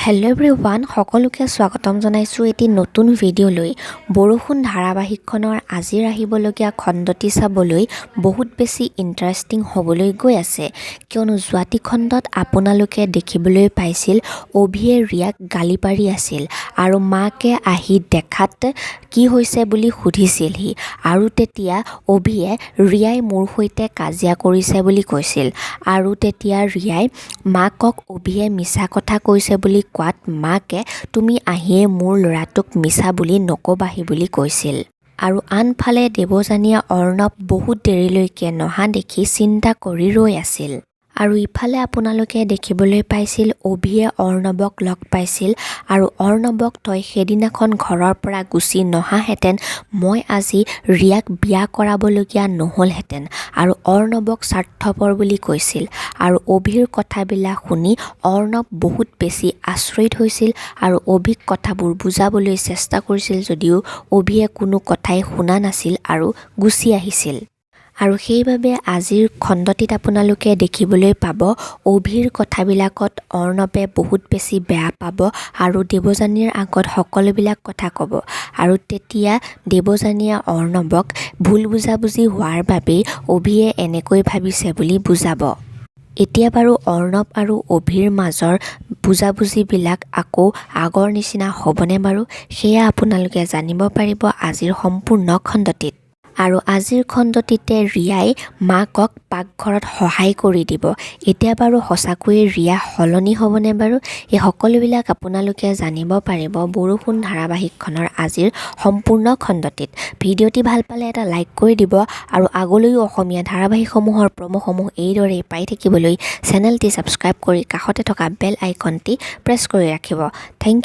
Hello' everyone সকলোকে স্বাগতম জনাইছোঁ এটি নতুন ভিডিঅ'লৈ। বৰষুণ ধাৰাবাহিকখনৰ আজিৰ আহিবলগীয়া খণ্ডটি চাবলৈ বহুত বেছি ইণ্টাৰেষ্টিং হ'বলৈ গৈ আছে, কিয়নো যোৱাটি খণ্ডত আপোনালোকে দেখিবলৈ পাইছিল অভিয়ে ৰিয়াক গালি পাৰি আছিল আৰু মাকে আহি দেখাত কি হৈছে বুলি সুধিছিলহি আৰু তেতিয়া অভিয়ে ৰিয়াই মোৰ সৈতে কাজিয়া কৰিছে বুলি কৈছিল আৰু তেতিয়া ৰিয়াই মাকক অভিয়ে মিছা কথা কৈছে বুলি কোৱাত মাকে তুমি আহিয়ে মোৰ ল'ৰাটোক মিছা বুলি নকবাহি বুলি কৈছিল। আৰু আনফালে দেৱযানীয়ে অৰ্ণৱ বহুত দেৰিলৈকে নহা দেখি চিন্তা কৰি ৰৈ আছিল। আৰু ইফালে আপোনালোকে দেখিবলৈ পাইছিল অভিয়ে অৰ্ণৱক লগ পাইছিল আৰু অৰ্ণৱক তই সেইদিনাখন ঘৰৰ পৰা গুচি নহাহেঁতেন মই আজি ৰিয়াক বিয়া কৰাবলগীয়া নহ'লহেঁতেন আৰু অৰ্ণৱক স্বাৰ্থপৰ বুলি কৈছিল। আৰু অভিৰ কথাবিলাক শুনি অৰ্ণৱ বহুত বেছি আচৰিত হৈছিল আৰু অভিক কথাবোৰ বুজাবলৈ চেষ্টা কৰিছিল যদিও অভিয়ে কোনো কথাই শুনা নাছিল আৰু গুচি আহিছিল। আৰু সেইবাবে আজিৰ খণ্ডটিত আপোনালোকে দেখিবলৈ পাব অভিৰ কথাবিলাকত অৰ্ণৱে বহুত বেছি বেয়া পাব আৰু দেৱযানীৰ আগত সকলোবিলাক কথা ক'ব আৰু তেতিয়া দেৱযানীয়ে অৰ্ণৱক ভুল বুজাবুজি হোৱাৰ বাবেই অভিয়ে এনেকৈ ভাবিছে বুলি বুজাব। এতিয়া বাৰু অৰ্ণৱ আৰু অভিৰ মাজৰ বুজাবুজিবিলাক আকৌ আগৰ নিচিনা হ'বনে বাৰু, সেয়া আপোনালোকে জানিব পাৰিব আজিৰ সম্পূৰ্ণ খণ্ডটিত। আৰু আজিৰ খণ্ডটিতে ৰিয়াই মাকক পাকঘৰত সহায় কৰি দিব। এতিয়া বাৰু সঁচাকৈয়ে ৰিয়া সলনি হ'বনে বাৰু, এই সকলোবিলাক আপোনালোকে জানিব পাৰিব বৰষুণ ধাৰাবাহিকখনৰ আজিৰ সম্পূৰ্ণ খণ্ডটিত। ভিডিঅ'টি ভাল পালে এটা লাইক কৰি দিব আৰু আগলৈও অসমীয়া ধাৰাবাহিকসমূহৰ প্ৰমোসমূহ এইদৰেই পাই থাকিবলৈ চেনেলটি ছাবস্ক্ৰাইব কৰি কাষতে থকা বেল আইকনটি প্ৰেছ কৰি ৰাখিব। Thank U.